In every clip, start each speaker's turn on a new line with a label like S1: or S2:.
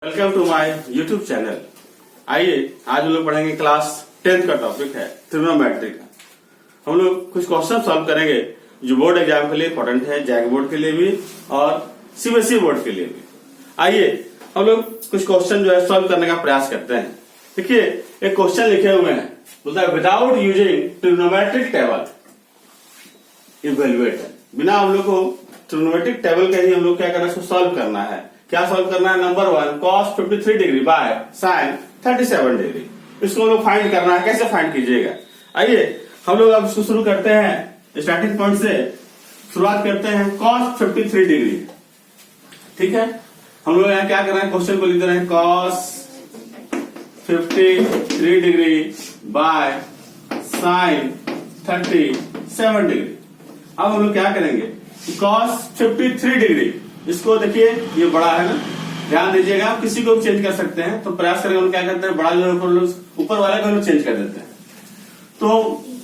S1: Welcome to my YouTube channel. आइए आज हम लोग पढ़ेंगे क्लास 10th का टॉपिक है ट्रिग्नोमेट्री का। हम लोग कुछ क्वेश्चन सॉल्व करेंगे जो बोर्ड एग्जाम के लिए इंपॉर्टेंट है, जैक बोर्ड के लिए भी और सीबीएसई बोर्ड के लिए भी। आइए हम लोग कुछ क्वेश्चन जो है सॉल्व करने का प्रयास करते हैं। देखिए एक क्वेश्चन लिखे हुए हैं, बोलता है without using trigonometric table evaluate. बिना हम लोग को ट्रिग्नोमेट्रिक टेबल के ही हम लोग क्या करना है, इसको सॉल्व करना है। क्या सॉल्व करना है? Number 1 cos 53 degree by sin 37 degree. इसको हम लोग फाइंड करना है। कैसे फाइंड कीजिएगा? आइए हम लोग अब इसको शुरू करते हैं। स्टार्टिंग पॉइंट से शुरुआत करते हैं cos 53 डिग्री। ठीक है, हम लोग यहाँ क्या कर रहे हैं, क्वेश्चन को लिख रहे हैं cos 53 degree by sin 37 degree. अब हम लोग क्या करेंगे, cos 53 डिग्री, इसको देखिए ये बड़ा है ना, ध्यान दीजिएगा। आप किसी को भी चेंज कर सकते हैं, तो प्रयास करेंगे। हम क्या करते हैं, बड़ा जो ऊपर वाले को हम चेंज कर देते हैं। तो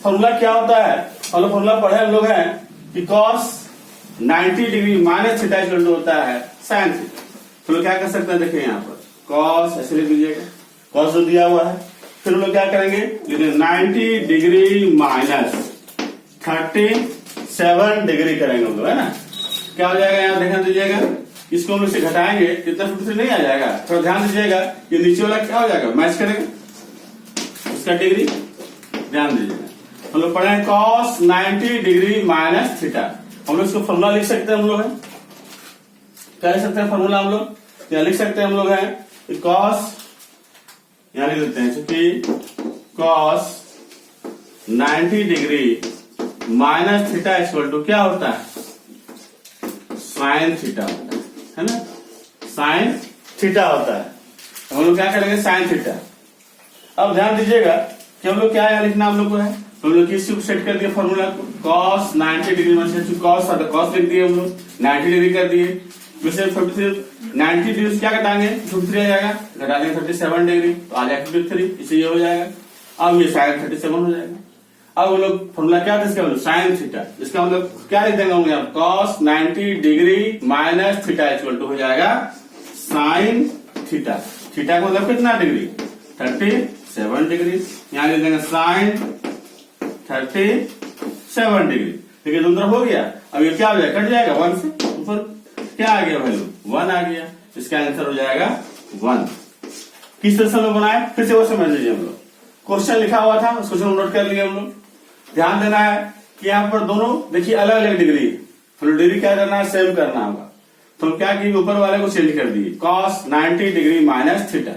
S1: फॉर्मूला क्या होता है, फॉर्मूला पढ़े हम लोग हैं कि cos 90 degree minus theta equal to होता है sin थीटा। तो लोग क्या कर सकते हैं, देखिए यहाँ पर cos ऐसे लिख लीजिएगा, cos जो दिया हुआ है। फिर हम लोग क्या करेंगे, 90 डिग्री माइनस 37 डिग्री करेंगे हम लोग, है ना। क्या हो जाएगा, यहाँ ध्यान दीजिएगा, इसको हम इसे घटाएंगे, कितना 53 नहीं आ जाएगा। थोड़ा ध्यान दीजिएगा, ये नीचे वाला क्या हो जाएगा, मैच करेगा इसका डिग्री। ध्यान दीजिएगा, हम लोग पढ़े हैं cos 90 डिग्री माइनस थीटा। हम लोग इसको फॉर्मूला लिख सकते हैं। हम लोग है क्या लिख सकते हैं फॉर्मूला, हम लोग क्या लिख सकते हैं, हम लोग है cos, यहाँ लिख लेते हैं क्योंकि cos 90 degree minus theta equal to क्या होता है, साइन थीटा होता है ना, साइन थीटा होता है। हम लोग क्या करेंगे, साइन थीटा। अब ध्यान दीजिएगा कि हम लोग क्या है लिखना हम लोग को है, हम लोग किसी को सेट कर दिए फॉर्मूला को, cos 90 डिग्री में cos आता, cos लिख दिए हम लोग, 90 डिग्री कर दिए। वैसे 90 डिग्री क्या घटाएंगे, 53 आ जाएगा, घटा देंगे 37 डिग्री तो आ जाएगा 53, इसे ये हो जाएगा। अब ये साइन 37 हो जाएगा। अब हम लोग फॉर्मूला क्या था इसका, साइन थीटा। इसका हम लोग क्या लिख देंगे होंगे, cos 90 degree minus theta equal to हो जाएगा साइन थीटा। थीटा का मतलब कितना डिग्री, 37 डिग्री। यहाँ लिख देंगे साइन 37 डिग्री। देखिए दोनों तरफ हो गया। अब ये क्या हो जाएगा, कट जाएगा 1 से, ऊपर क्या आ गया वैल्यू, 1 आ गया। इसका आंसर हो जाएगा 1। किस तरह से हम लोग बनाए, फिर से वो समझ लीजिए। हम लोग क्वेश्चन लिखा हुआ था, उस क्वेश्चन नोट कर लिए हम लोग। ध्यान देना है कि यहाँ पर दोनों देखिए अलग अलग डिग्री, तो डिग्री क्या करना है, सेम करना होगा। तो हम क्या किए, ऊपर वाले को चेंज कर दिए, cos 90 डिग्री माइनस थीटा।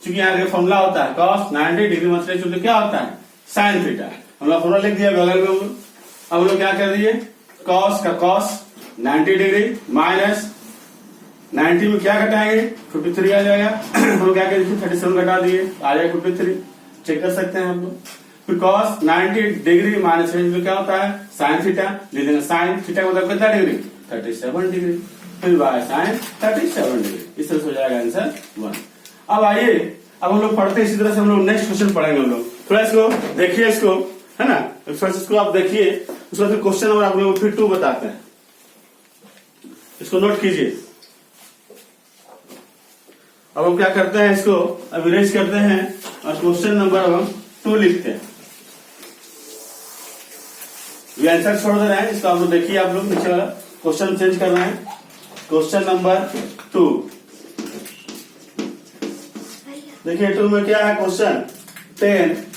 S1: क्योंकि यहाँ फॉर्मूला होता है cos 90 डिग्री मतलब क्या होता है, साइन थीटा। हम लोग फॉर्मूला लिख दिया बगल में। अब हम लोग क्या कर दिए, cos का cos 90 डिग्री माइनस 90 में क्या घटाएंगे, 53 आ जाएगा। हम लोग क्या करेंगे, 37 घटा दिए, आ जाएगा 53। चेक कर सकते हैं हम लोग। फिर cos 90 डिग्री माइनस में क्या होता है, साइन थीटा। ले लेंगे साइन थीटा का मतलब कितना डिग्री, 37 डिग्री। फिर बाय साइन 37 डिग्री। इस तरह से हो जाएगा आंसर 1। अब आइए, अब हम लोग पढ़ते हैं इसी तरह से। हम लोग नेक्स्ट क्वेश्चन पढ़ेंगे। हम लोग थोड़ा इसको देखिए, इसको है ना, फर्स्ट इसको आप देखिए, उसका फिर क्वेश्चन नंबर आप लोग फिर 2 बताते हैं। इसको नोट कीजिए। अब हम क्या करते हैं, इसको अब इरेज करते हैं और क्वेश्चन नंबर हम 2 लिखते हैं। ये आंसर छोड़ दे रहे हैं, इसका हम लोग देखिए, आप लोग नीचे वाला क्वेश्चन चेंज कर रहे हैं। क्वेश्चन नंबर 2 देखिए, 2 में क्या है क्वेश्चन, 10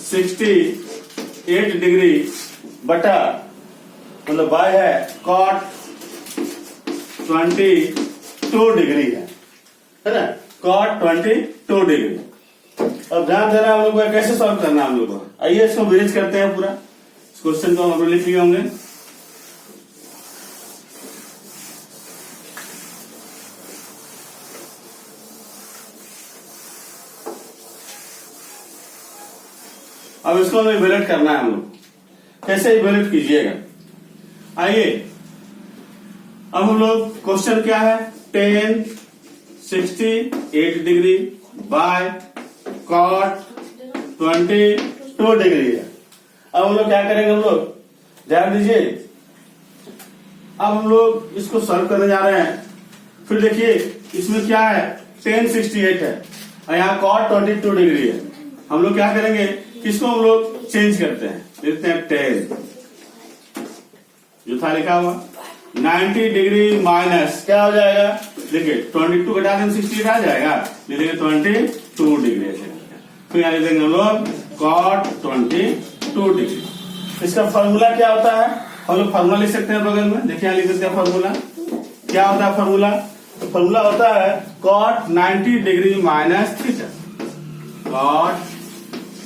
S1: 68 डिग्री बटा मतलब बाय है cot 22 डिग्री है ना, cot 22 डिग्री। अब ध्यान देना हम लोग को कैसे सॉल्व करना है हम लोग को। आइए इसको विरेज करते हैं पूरा। इस क्वेश्चन को हम लोग लिख लिए होंगे। अब इसको हमें इवेल्युएट करना है हम लोग। कैसे इवेल्युएट कीजिएगा, आइए। अब हम लोग क्वेश्चन क्या है, 10 68 डिग्री बाय cot 22 डिग्री है। अब हम लोग क्या करेंगे, हम लोग ध्यान दीजिए, अब हम लोग इसको सॉल्व करने जा रहे हैं। फिर देखिए इसमें क्या है, tan 68 है और यहाँ cot 22 डिग्री है। हम लोग क्या करेंगे, किसको हम लोग चेंज करते हैं, लिखते हैं tan, जो था लिखा हुआ 90 डिग्री माइनस क्या हो जाएगा, देखिए 22 घटा दें 68 आ जाएगा, लिखेंगे 22 डिग्री ऐसे। फिर यहाँ लिख देंगे हम लोग cot 22 डिग्री। इसका फॉर्मूला क्या होता है, हम लोग फॉर्मूला लिख सकते हैं बगल में, देखिए यहाँ लिख सकते हैं फॉर्मूला। क्या होता है फॉर्मूला, तो फॉर्मूला होता है cot 90 degree minus theta, cot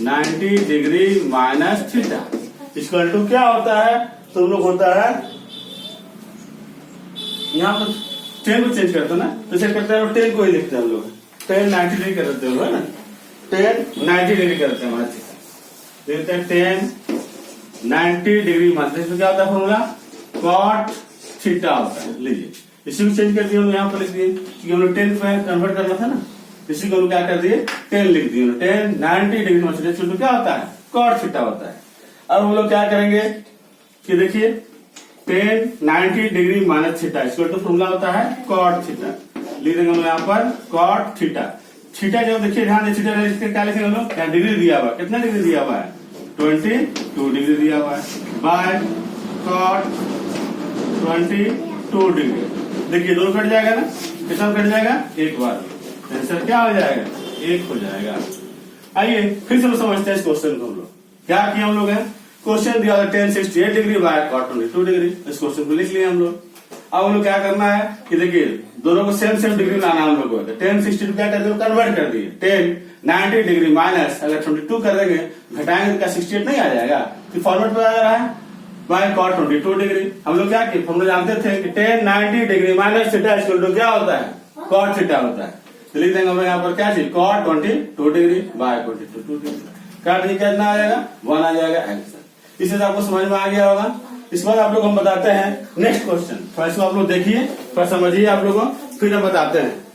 S1: 90 degree minus theta equal to क्या होता है, तो हम लोग होता है यहाँ पर टेन को चेंज करते हैं ना, तो चेंज करते हैं टेन को ही लिखते हैं हम लोग, टेन 90 डिग्री कर देते हैं ना, टेन 90 डिग्री करते हैं हमारे देखते हैं टेन 90 डिग्री मानते हैं। क्या होता है फॉर्मूला, cot थीटा होता है। लीजिए इसी को चेंज कर दिए हम यहाँ पर लिख दिए, क्योंकि हम लोग 10 में कन्वर्ट करना था ना, इसी को हम क्या कर दिए 10 लिख दिए, 10 90 डिग्री मानते क्या होता है, cot थीटा होता है। अब हम लोग क्या करेंगे कि देखिए 10 90 डिग्री माइनस थीटा इसका तो फॉर्मूला होता है cot थीटा, लिख देंगे हम यहाँ पर cot थीटा। थीटा जब देखिए ध्यान दे, थीटा क्या लिखेंगे हम लोग, क्या डिग्री दिया हुआ, कितना डिग्री दिया हुआ है 22 डिग्री दिया हुआ है, बाय cot 22 डिग्री। देखिए दोनों कट जाएगा ना, कितना कट जाएगा, एक बार आंसर क्या हो जाएगा, एक हो जाएगा। आइए फिर से समझते हैं इस क्वेश्चन को। हम लोग क्या किया, हम लोग है क्वेश्चन दिया tan 68 degree by cot 22 degree, इस क्वेश्चन को लिख लिया हम लोग। अब हम लोग क्या करना है कि देखिए दोनों को सेम सेम डिग्री लाना हम लोग को, tan 62 क्या कर दिए, कन्वर्ट कर दिए, tan 90 डिग्री माइनस अगर 22 कर देंगे घटाएंगे तो क्या 68 नहीं आ जाएगा, तो फॉर्मेट पे आ रहा है बाय cot 22 डिग्री। हम लोग क्या किए, हम लोग जानते थे कि tan 90 degree minus theta equal to क्या होता है, cot थीटा होता है, तो लिख देंगे हम लोग यहाँ पर क्या चीज, cot 22 डिग्री बाय 22 डिग्री, क्या कितना आ जाएगा 1 आ जाएगा आंसर। इससे आपको समझ में आ गया होगा। इस बार आप लोग हम बताते हैं नेक्स्ट क्वेश्चन, थोड़ा इसको आप लोग देखिए, थोड़ा समझिए आप लोगों, फिर हम बताते हैं।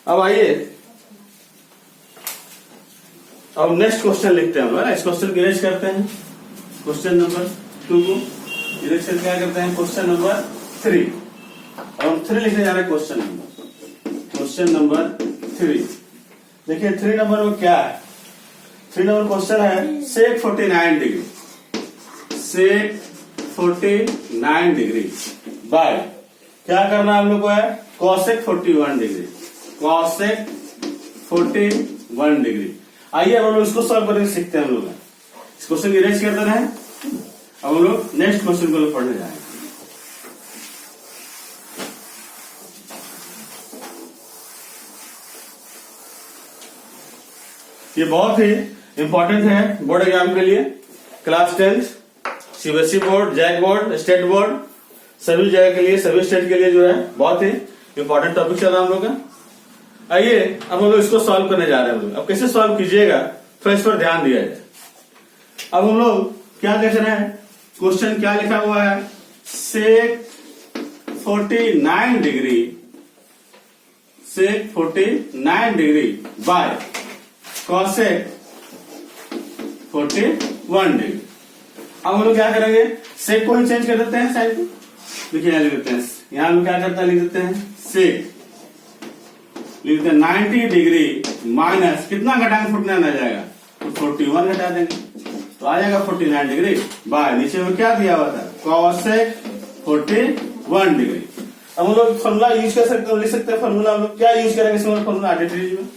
S1: अब आइए अब नेक्स्ट क्वेश्चन लिखते हैं हम लोग, इस क्वेश्चन को इरेज करते हैं, क्वेश्चन नंबर 2 को इरेज करके क्या करते हैं, क्वेश्चन नंबर 3, और हम 3 लिखने जा रहे हैं क्वेश्चन नंबर 3। देखिए 3 नंबर में क्या है, 3 नंबर क्वेश्चन है sec 49 degree, sec 49 degree by क्या करना है हम लोग को है, cosec 41 डिग्री, cosec 41 डिग्री। आइए हम लोग इसको सॉल्व करके सीखते हैं। हम लोग इस क्वेश्चन को इरेज कर देना है, अब हम लोग नेक्स्ट क्वेश्चन को पढ़ने जाएंगे। ये बहुत ही इंपॉर्टेंट है बोर्ड एग्जाम के लिए, class 10 CBSE board, JAC board, state board, सभी जगह के लिए, सभी स्टेट के लिए जो है बहुत ही इंपॉर्टेंट टॉपिक चल रहा है हम लोग का। आइए अब हम लोग इसको सॉल्व करने जा रहे हैं। हम लोग अब कैसे सॉल्व कीजिएगा, थोड़ा इस पर ध्यान दिया जाए। अब हम लोग क्या देख रहे हैं, क्वेश्चन क्या लिखा हुआ है, sec 49 degree, sec 49 degree by cosec 41 degree. अब हम लोग क्या करेंगे, सेक को ही चेंज कर देते हैं साइड को, देखिए यहाँ लिख देते हैं, यहाँ हम क्या करते हैं, लिख देते हैं सेक, लिख देते हैं 90 डिग्री माइनस कितना घटाएंगे, 49 आ जाएगा तो 41 घटा देंगे तो आ जाएगा 49 डिग्री बाय नीचे में क्या दिया हुआ था, cosec 41 डिग्री। अब हम लोग फॉर्मूला यूज कर सकते हैं, लिख सकते हैं फॉर्मूला। हम लोग क्या यूज करेंगे इसमें, फॉर्मूला आर्बिट्रेरी में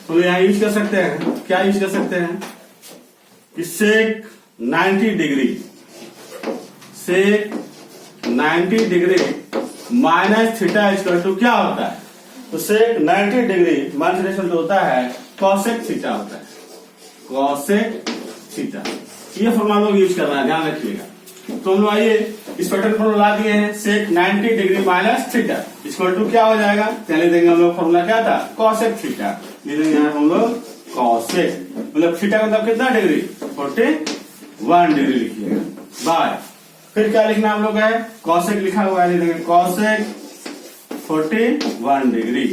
S1: तो यहाँ यूज कर सकते हैं, क्या यूज कर सकते हैं कि sec 90 degree, sec 90 degree minus theta equal to क्या होता है, तो sec 90 degree minus equal to होता है cosec थीटा होता है, cosec थीटा। ये फॉर्मूला लोग यूज करना है, ध्यान रखिएगा। तो हम लोग आइए इस पैटर्न फॉर्मूला ला दिए हैं, sec 90 degree minus theta equal to क्या हो जाएगा, पहले देंगे हम लोग फॉर्मूला क्या था, cosec थीटा, ले लेंगे हम लोग cosec, मतलब थीटा का मतलब कितना डिग्री, 41 डिग्री लिखिएगा बाय, फिर क्या लिखना हम लोग है, cosec लिखा हुआ है, ले लेंगे cosec 41 डिग्री।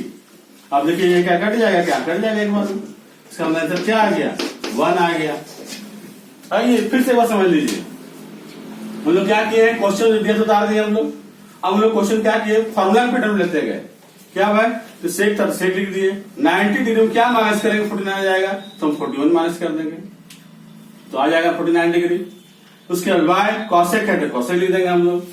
S1: अब देखिए ये क्या कट जाएगा, क्या कट जाएगा एक बार, इसका आंसर क्या आ गया, 1 आ गया। आइए फिर से बात समझ लीजिए, हम लोग क्या किए, क्वेश्चन दिया तो उतार दिए हम लोग। अब हम लोग क्वेश्चन क्या किए, फॉर्मूला पैटर्न लेते गए। क्या भाई, तो सेक था सेक लिख दिए। 90 डिग्री में क्या माइनस करेंगे, 49 आ जाएगा, तो हम 41 माइनस कर देंगे तो आ जाएगा 49 डिग्री। उसके बाद बाय कॉसेक है तो कॉसेक लिख देंगे हम लोग।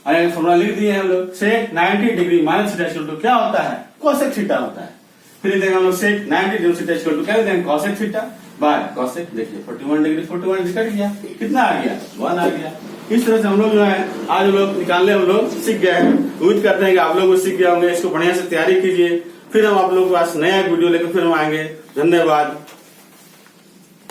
S1: आगे फॉर्मूला लिख दिए हम लोग, sec 90 degree minus theta equal to क्या होता है, कॉसेक थीटा होता है। फिर देंगे हम लोग sec 90 degree theta equal to क्या लिख देंगे, कॉसेक थीटा बाय कॉसेक। देखिए 41 डिग्री 41 डिग्री कट गया, कितना आ गया, 1 आ गया। इस तरह से हम लोग जो है आज हम लोग निकालने हम लोग सीख गए हैं। उम्मीद करते हैं कि आप लोग सीख गए होंगे। इसको बढ़िया से तैयारी कीजिए, फिर हम आप लोगों के पास नया वीडियो लेकर फिर हम आएंगे। धन्यवाद।